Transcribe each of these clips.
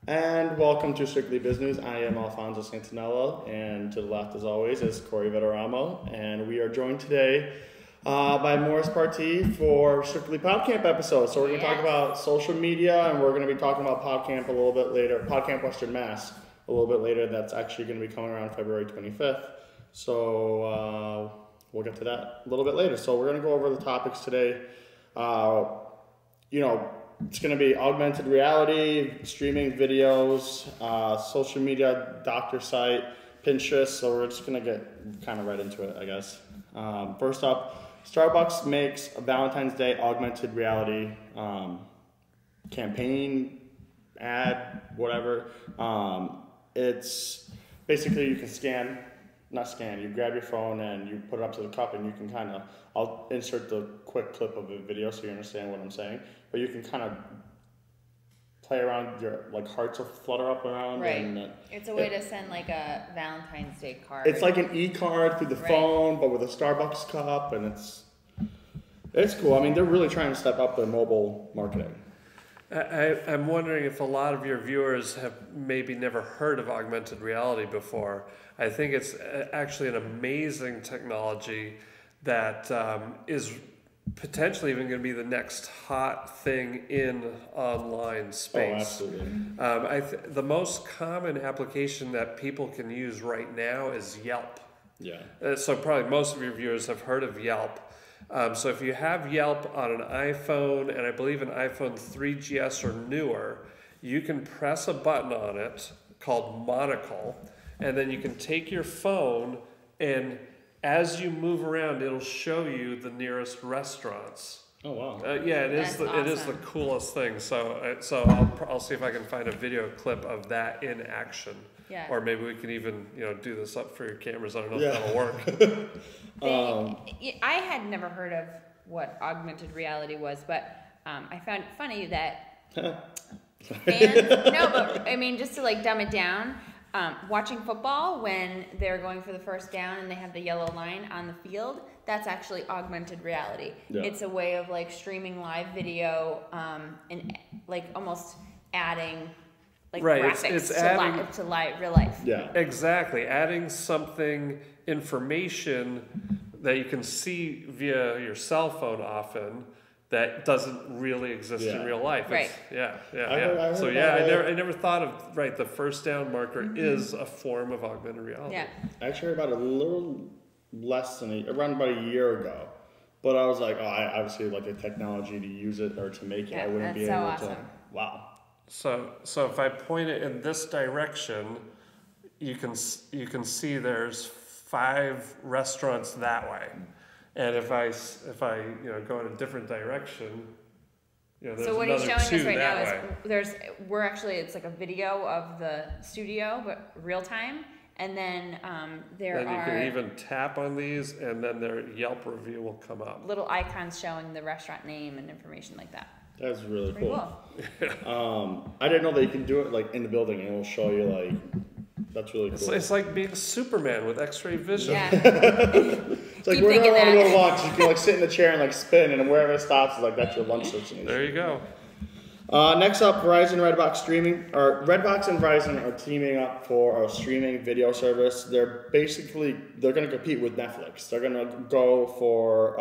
And welcome to Strictly Business. I am Alfonso Santinello, and to the left, as always, is Corey Veteramo. And we are joined today by Morris Partee for Strictly PodCamp episode. So we're going to talk about social media, and we're going to be talking about PodCamp a little bit later, PodCamp Western Mass a little bit later. That's actually going to be coming around February 25th. So we'll get to that a little bit later. So we're going to go over the topics today. It's going to be augmented reality, streaming videos, social media, doctor site, Pinterest. So we're just going to get kind of right into it, I guess. First up, Starbucks makes a Valentine's Day augmented reality campaign, ad, whatever. It's basically you can you grab your phone and you put it up to the cup and you can I'll insert the quick clip of the video so you understand what I'm saying, but you can kind of play around, your hearts will flutter up around. Right. And it's a way to send a Valentine's Day card. It's like an e-card through the phone, but with a Starbucks cup, and it's cool. I mean, they're really trying to step up their mobile marketing. I'm wondering if a lot of your viewers have maybe never heard of augmented reality before. I think it's actually an amazing technology that is potentially even going to be the next hot thing in online space. Oh, absolutely. The most common application that people can use right now is Yelp. Yeah. So probably most of your viewers have heard of Yelp. So if you have Yelp on an iPhone, and I believe an iPhone 3GS or newer, you can press a button on it called Monocle, and then you can take your phone, and as you move around, it'll show you the nearest restaurants. Oh wow! Yeah, it is the coolest thing. So I'll see if I can find a video clip of that in action. Yeah. Or maybe we can even do this up for your cameras. I don't know if that'll work. I had never heard of what augmented reality was, but I found it funny that fans. No, but I mean, just to dumb it down. Watching football when they're going for the first down and they have the yellow line on the field, that's actually augmented reality. Yeah. It's a way of streaming live video and almost adding graphics to real life. Yeah, exactly. Adding something, information that you can see via your cell phone often, that doesn't really exist in real life. Right. I never thought of, the first down marker is a form of augmented reality. Yeah. I actually heard about it a little less than around about a year ago. But I was like, I obviously the technology to use it or to make it. I wouldn't be able to. Wow. So if I point it in this direction, you can see there's 5 restaurants that way. And if I go in a different direction, there's so what he's showing us right now is it's like a video of the studio, but real time, and then you can even tap on these, and then their Yelp review will come up. Little icons showing the restaurant name and information like that. That's really cool. Cool. I didn't know that you can do it in the building, and it'll show you That's really cool. It's like being Superman with X-ray vision. Yeah. It's like where do I want to go to lunch? You can sit in the chair and spin, and wherever it stops, that's your lunch destination. There you go. Next up, Verizon Redbox streaming, or Redbox and Verizon are teaming up for a streaming video service. They're going to compete with Netflix. They're going to go for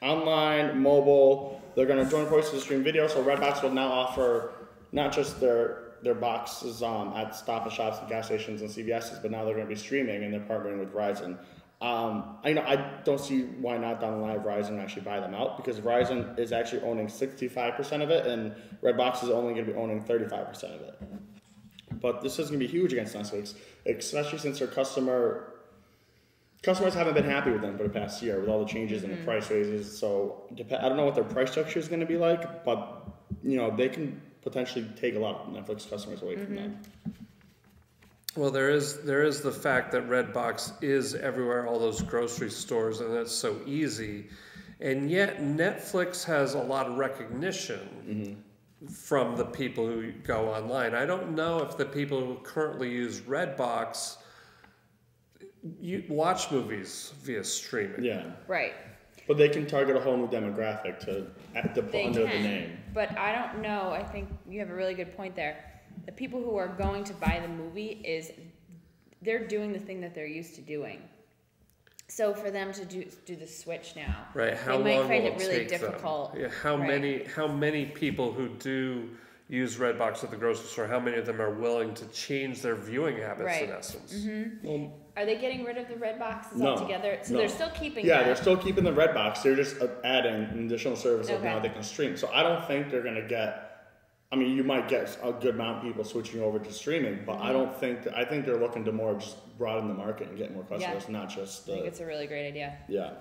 online, mobile. They're going to join forces to stream video. So Redbox will now offer not just their boxes at Stop and Shops and gas stations and CVS's, but now they're going to be streaming, and they're partnering with Verizon. I don't see why not down the line Verizon actually buy them out, because Verizon is actually owning 65% of it, and Redbox is only going to be owning 35% of it. But this is going to be huge against Netflix, especially since their customers haven't been happy with them for the past year with all the changes and the price raises. So I don't know what their price structure is going to be like, but they can potentially take a lot of Netflix customers away from them. Well, there is the fact that Redbox is everywhere, all those grocery stores, and it's so easy. And yet Netflix has a lot of recognition from the people who go online. I don't know if the people who currently use Redbox watch movies via streaming. Yeah. Right. But they can target a whole new demographic under the name. But I don't know. I think you have a really good point there. the people who are going to buy the movie they're doing the thing that they're used to doing. So for them to do the switch now, right? How they might long find will it really take difficult. them? Yeah, how many people who do use Redbox at the grocery store, how many of them are willing to change their viewing habits in essence? Mm-hmm. Are they getting rid of the Redboxes No, altogether? So no. they're still keeping Yeah, that. they're still keeping the Redbox. They're just adding an additional service of Okay. now they can stream. So I don't think they're going to get, I mean, you might get a good amount of people switching over to streaming, but I don't think, I think they're looking to more just broaden the market and get more customers, not just I think it's a really great idea. Yeah.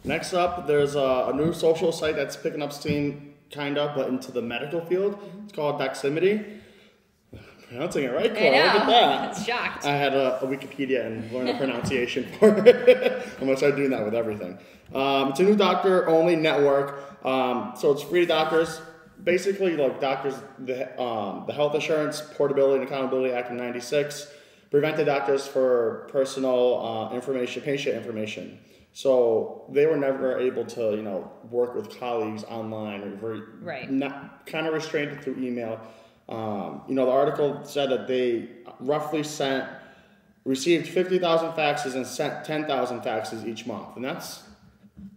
Next up, there's a new social site that's picking up steam, kind of, but into the medical field. It's called Doximity. Pronouncing it right, Cora. Look at that. It's shocked. I had a Wikipedia and learned a pronunciation for it. I'm going to start doing that with everything. It's a new doctor-only network. So it's free to doctors. Basically, like doctors, the Health Insurance Portability and Accountability Act of '96 prevented doctors for personal information, patient information. So they were never able to, work with colleagues online or kind of restrained through email. The article said that they roughly received 50,000 faxes and sent 10,000 faxes each month, and that's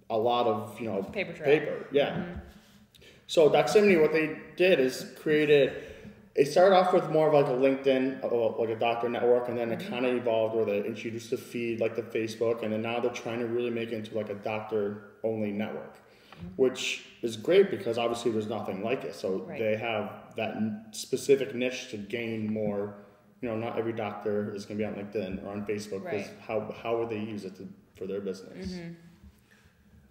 a lot of paper. Yeah. Mm-hmm. So Doximity, what they did is it started off with more of like a LinkedIn, like a doctor network, and then it kind of evolved where they introduced the feed like the Facebook, and then now they're trying to really make it into like a doctor-only network, which is great because obviously there's nothing like it. So they have that specific niche to gain more. Not every doctor is going to be on LinkedIn or on Facebook because how would they use it for their business? Mm-hmm.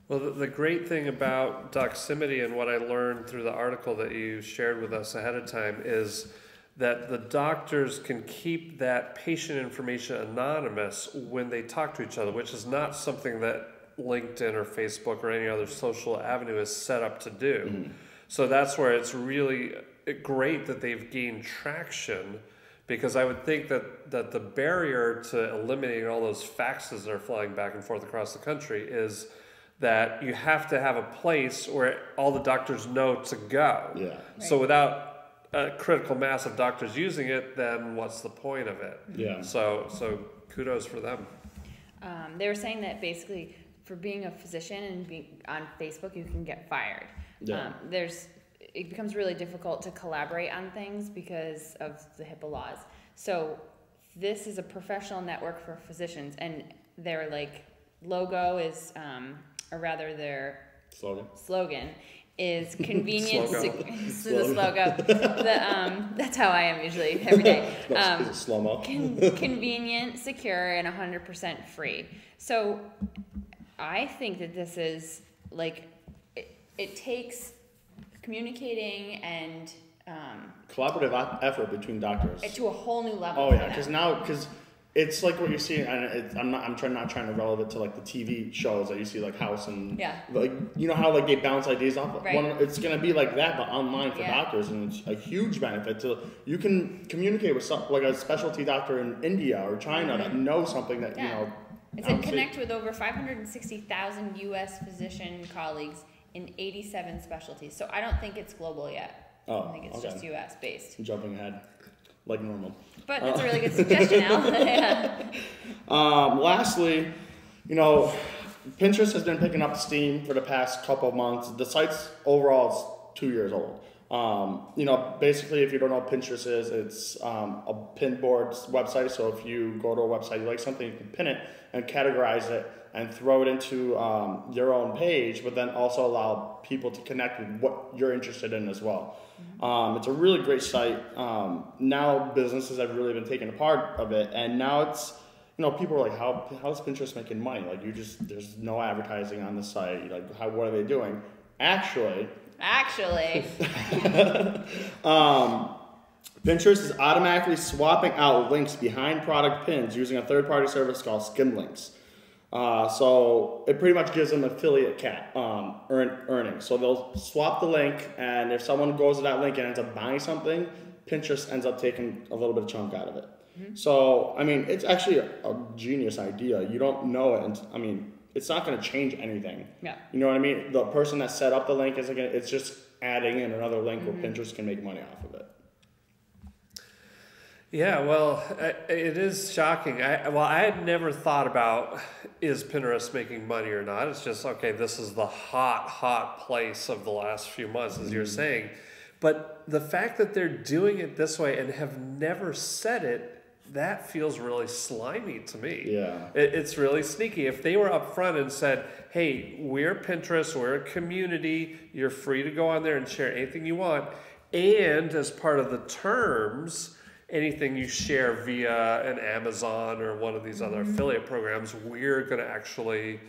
Well, the great thing about Doximity and what I learned through the article that you shared with us ahead of time is that the doctors can keep that patient information anonymous when they talk to each other, which is not something that LinkedIn or Facebook or any other social avenue is set up to do. Mm-hmm. So that's where it's really great that they've gained traction, because I would think that the barrier to eliminating all those faxes that are flying back and forth across the country is that you have to have a place where all the doctors know to go. Yeah. So without a critical mass of doctors using it, then what's the point of it? Yeah. So kudos for them. They were saying that basically for being a physician and being on Facebook, you can get fired. Yeah. It becomes really difficult to collaborate on things because of the HIPAA laws. So this is a professional network for physicians, and their logo is, or rather their slogan is convenient. That's how I am usually every day. Convenient, secure, and 100% free. So I think that this is it takes communicating and collaborative effort between doctors to a whole new level. Oh yeah, because it's like what you see, and I'm not trying to relate it to like the TV shows that you see, like House and how they bounce ideas off of. Right. It's gonna be like that, but online for doctors, and it's a huge benefit to you can communicate with like a specialty doctor in India or China that knows something that It said connect with over 560,000 U.S. physician colleagues in 87 specialties. So I don't think it's global yet. I think it's just U.S. based. I'm jumping ahead. Like normal. But that's a really good suggestion, Al. Lastly, Pinterest has been picking up steam for the past couple of months. The site's overall is 2 years old. Basically, if you don't know what Pinterest is, it's a pin board website. So if you go to a website, you like something, you can pin it and categorize it and throw it into your own page, but then also allow people to connect with what you're interested in as well. It's a really great site. Now businesses have really been taking a part of it, and now it's, people are like, how's Pinterest making money? Like there's no advertising on the site. Like what are they doing? Actually, Pinterest is automatically swapping out links behind product pins using a third-party service called Skim Links. So it pretty much gives them affiliate earnings. So they'll swap the link, and if someone goes to that link and ends up buying something, Pinterest ends up taking a little bit of chunk out of it. Mm-hmm. So, it's actually a genius idea. You don't know it, and it's not going to change anything. Yeah. You know what I mean? The person that set up the link it's just adding in another link where Pinterest can make money off of it. Yeah, well, it is shocking. I had never thought about, is Pinterest making money or not. It's just, okay, this is the hot place of the last few months, as you're saying. But the fact that they're doing it this way and have never said it, that feels really slimy to me. Yeah. It's really sneaky. If they were upfront and said, hey, we're Pinterest, we're a community, you're free to go on there and share anything you want, and as part of the terms, anything you share via an Amazon or one of these other affiliate programs, we're going to actually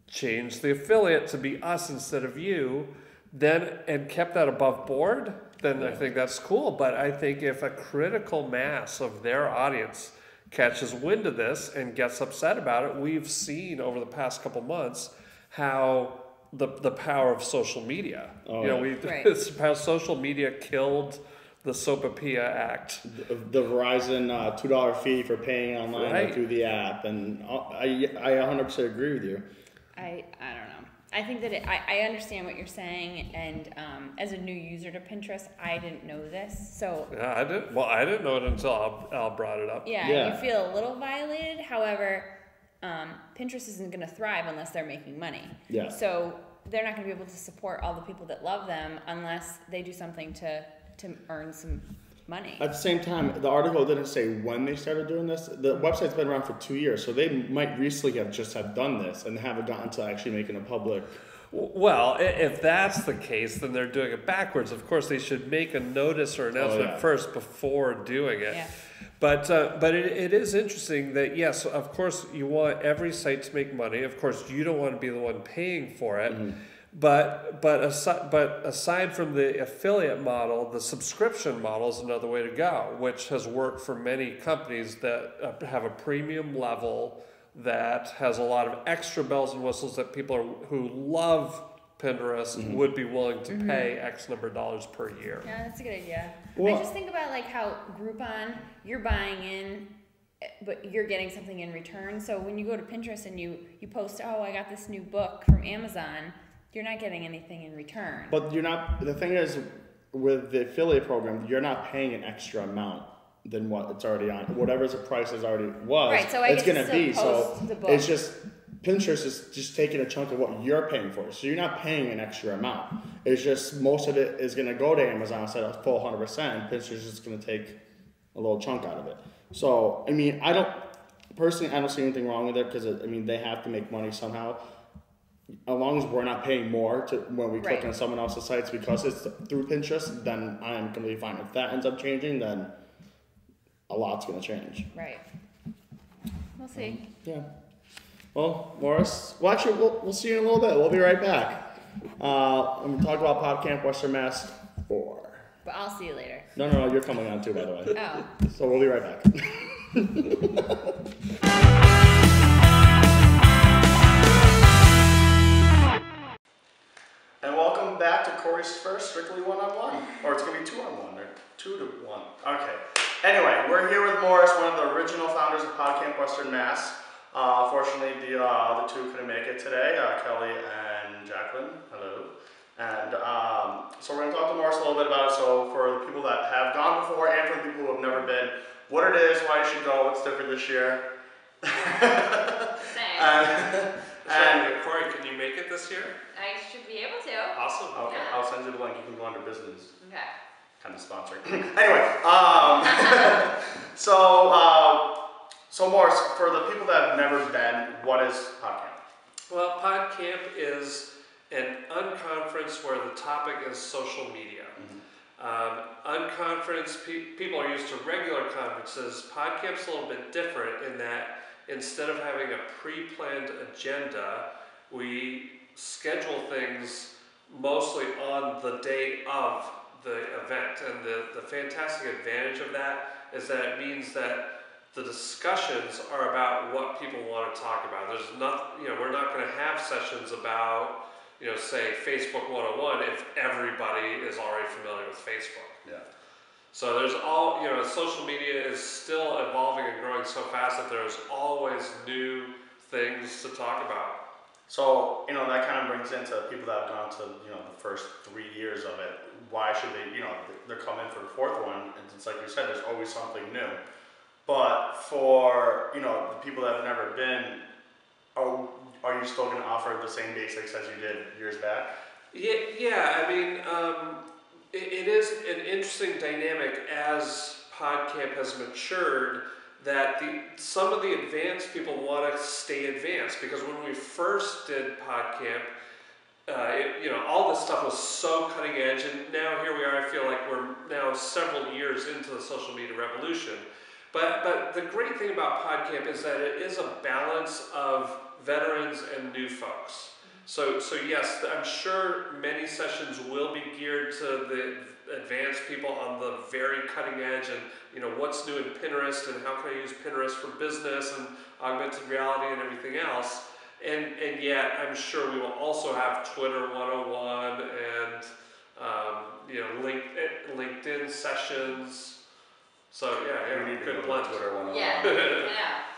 change the affiliate to be us instead of you, then, and kept that above board, then I think that's cool. But I think if a critical mass of their audience catches wind of this and gets upset about it, we've seen over the past couple months how the power of social media. It's how social media killed the Sopapilla Act. The Verizon $2 fee for paying online or through the app. And I 100% agree with you. I don't know. I think that I understand what you're saying, and as a new user to Pinterest, I didn't know this, so yeah, I didn't. Well, I didn't know it until Al brought it up. Yeah, you feel a little violated. However, Pinterest isn't going to thrive unless they're making money. Yeah. So they're not going to be able to support all the people that love them unless they do something to earn some money. At the same time, the article didn't say when they started doing this. The website's been around for 2 years, so they might recently have done this and haven't gotten to actually making a public. Well, if that's the case, then they're doing it backwards. Of course, they should make a notice or announcement first before doing it. Yeah. But it is interesting that, yes, of course, you want every site to make money. Of course, you don't want to be the one paying for it. Mm-hmm. But aside from the affiliate model, the subscription model is another way to go, which has worked for many companies that have a premium level that has a lot of extra bells and whistles that people who love Pinterest would be willing to pay X number of dollars per year. Yeah, that's a good idea. Well, I just think about like how Groupon, you're buying in, but you're getting something in return. So when you go to Pinterest and you post, oh, I got this new book from Amazon, you're not getting anything in return. But you're not, the thing is, with the affiliate program, you're not paying an extra amount than what it's already on. Whatever the price is already was, right, so it's going to be. So it's just, Pinterest is just taking a chunk of what you're paying for. So you're not paying an extra amount. It's just, most of it is going to go to Amazon instead of full 100%. Pinterest is just going to take a little chunk out of it. So, I mean, I don't see anything wrong with it because, I mean, they have to make money somehow. As long as we're not paying more when we click on someone else's sites because it's through Pinterest, then I am completely fine. If that ends up changing, then a lot's going to change. Right. We'll see. Yeah. Well, Morris, we'll see you in a little bit. We'll be right back. I'm going to talk about PodCamp Western Mass 4. But I'll see you later. No, you're coming on too, by the way. Oh. So we'll be right back. And welcome back to Corey's first Strictly One-on-One. Or it's going to be 2-on-1 or 2-to-1. Okay. Anyway, we're here with Morris, one of the original founders of PodCamp Western Mass. Fortunately, the other two couldn't make it today, Kelly and Jacqueline. Hello. And so we're going to talk to Morris a little bit about it. So for the people that have gone before and for the people who have never been, what it is, why you should go, what's different this year. And Corey, can you make it this year? I should be able to. Awesome. Okay, yeah. I'll send you the link. You can go under Businews. Okay. Kind of sponsoring. Anyway, so Morris, for the people that have never been, what is PodCamp? Well, PodCamp is an unconference where the topic is social media. Unconference, people are used to regular conferences. PodCamp's a little bit different in that instead of having a pre-planned agenda, we schedule things mostly on the day of the event. And the fantastic advantage of that is that it means that the discussions are about what people want to talk about. There's not, we're not going to have sessions about, say Facebook 101 if everybody is already familiar with Facebook. Yeah. So there's social media is still evolving and growing so fast that there's always new things to talk about. So, that kind of brings into people that have gone to, the first 3 years of it. Why should they, they're coming for the fourth one. And it's like you said, there's always something new. But for, the people that have never been, are you still going to offer the same basics as you did years back? Yeah. I mean, it is an interesting dynamic as PodCamp has matured, that some of the advanced people want to stay advanced, because when we first did PodCamp, all this stuff was so cutting edge, and now here we are. I feel like we're now several years into the social media revolution. But the great thing about PodCamp is that it is a balance of veterans and new folks. So yes, I'm sure many sessions will be geared to the advanced people on the very cutting edge, and what's new in Pinterest and how can I use Pinterest for business and augmented reality and everything else. And yet I'm sure we will also have Twitter 101 and LinkedIn sessions. So yeah, we need to good go blend. to Twitter 101. Yeah.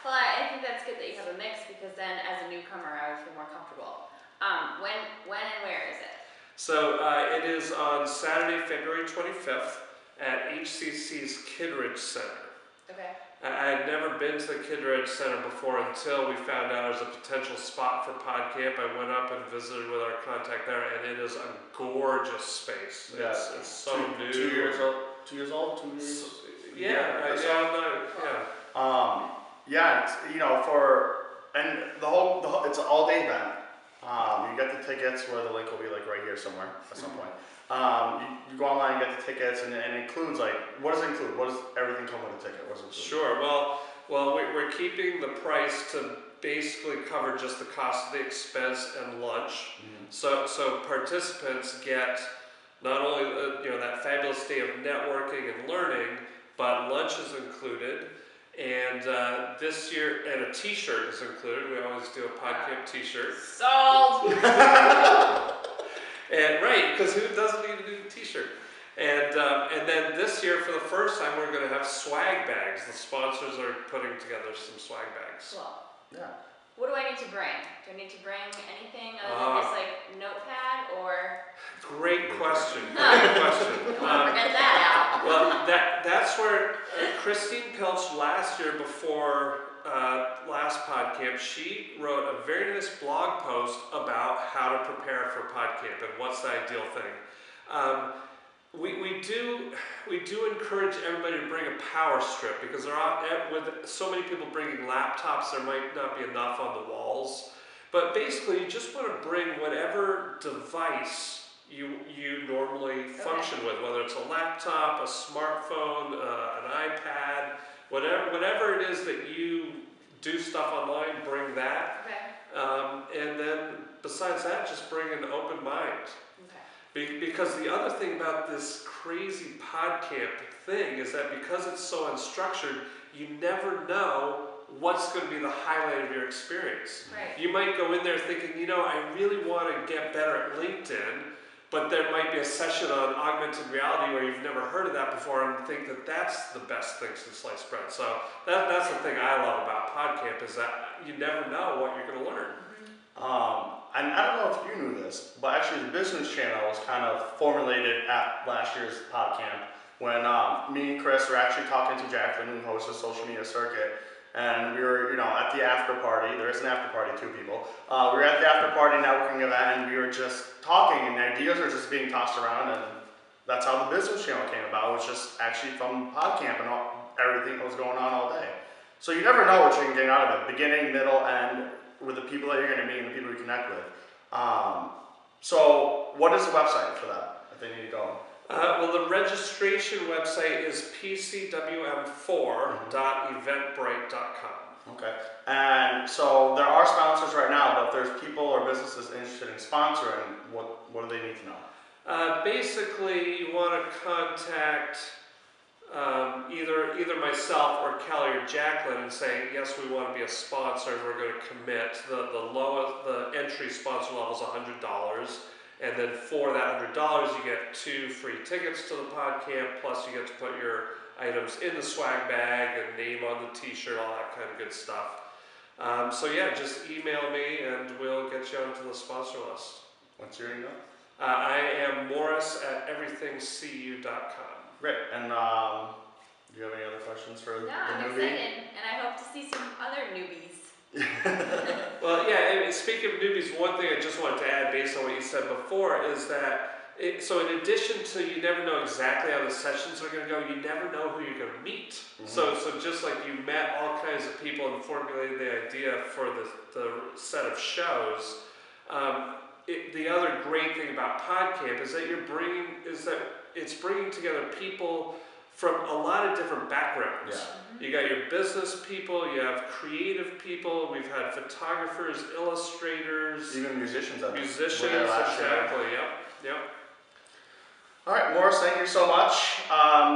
Well, I think that's good that you have a mix, because then as a newcomer, I would feel more comfortable. When and where is it? So it is on Saturday, February 25th at HCC's Kidridge Center. Okay. I had never been to the Kidridge Center before until we found out there was a potential spot for PodCamp. I went up and visited with our contact there, and it is a gorgeous space. Yeah. It's so new. 2 years old? 2 years old? 2 years? Yeah. It's, it's an all-day event. You get the tickets, where the link will be right here somewhere at some point. You go online and get the tickets, and it includes what does it include? What does everything come with a ticket? What does it include? Sure. Well, we're keeping the price to basically cover just the cost of the expense and lunch. Mm-hmm. So participants get not only that fabulous day of networking and learning, but lunch is included. And this year, and a T-shirt is included. We always do a PodCamp T-shirt. Sold. And right, because who doesn't need to do a T-shirt? And then this year, for the first time, we're going to have swag bags. The sponsors are putting together some swag bags. Well, Yeah. what do I need to bring? Do I need to bring anything other than this notepad, or? Great question. Great question. Don't want to forget that out. Well, that's where Christine Pilch last year, before last PodCamp, she wrote a very nice blog post about how to prepare for PodCamp and what's the ideal thing. We do encourage everybody to bring a power strip, because with so many people bringing laptops, there might not be enough on the walls. But basically, you just want to bring whatever device you normally function with, whether it's a laptop, a smartphone, an iPad, whatever it is that you do stuff online, bring that. Okay. And then besides that, just bring an open mind. Okay. Because the other thing about this crazy PodCamp thing is that because it's so unstructured, you never know what's going to be the highlight of your experience. Right. You might go in there thinking, I really want to get better at LinkedIn, but there might be a session on augmented reality where you've never heard of that before and think that that's the best thing since sliced bread. So that's the thing I love about PodCamp, is that you never know what you're going to learn. And I don't know if you knew this, but actually the Business channel was kind of formulated at last year's PodCamp, when me and Chris were actually talking to Jacqueline, who hosts the social media circuit, and we were, at the after party. There is an after party, 2 people. We were at the after party networking event, and we were just talking, and ideas were just being tossed around, and that's how the Business channel came about. It was just actually from PodCamp and everything that was going on all day. So you never know what you can get out of it, beginning, middle, end, with the people that you're going to meet and the people you connect with. So what is the website for that, if they need to go? Well, the registration website is pcwm4.eventbrite.com. Okay. And so there are sponsors right now, but if there's people or businesses interested in sponsoring, what do they need to know? Basically, you want to contact either myself or Kelly or Jacqueline and say, yes, we want to be a sponsor and we're going to commit. The entry sponsor level is $100. And then for that $100, you get 2 free tickets to the PodCamp, plus you get to put your items in the swag bag and name on the T-shirt, all that kind of good stuff. So yeah, just email me and we'll get you onto the sponsor list. What's your email? I am morris@everythingcu.com. Great. And do you have any other questions for No, I'm the newbie? excited, and I hope to see some other newbies. Well, yeah, I mean, speaking of newbies, one thing I just wanted to add based on what you said before is that, so in addition to you never know exactly how the sessions are going to go, you never know who you're going to meet. Mm-hmm. So just like you met all kinds of people and formulated the idea for the set of shows, the other great thing about PodCamp is that it's bringing together people from a lot of different backgrounds. Yeah. You got your business people, you have creative people, we've had photographers, illustrators, even musicians. Exactly. Yep. All right, Morris, thank you so much.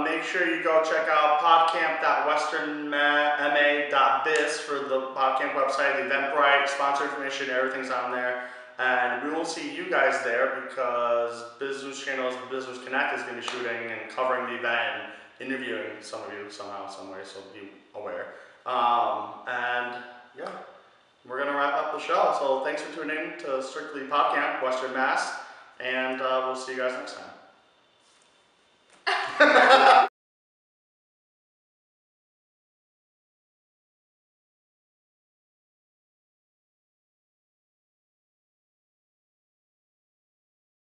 Make sure you go check out podcamp.westernma.biz for the PodCamp website, the Eventbrite, sponsor information, everything's on there. And we will see you guys there because Business Channel's Business Connect is going to be shooting and covering the event and interviewing some of you somehow, some way, so be aware. And yeah, we're going to wrap up the show. So thanks for tuning in to Strictly PodCamp, Western Mass, and we'll see you guys next time.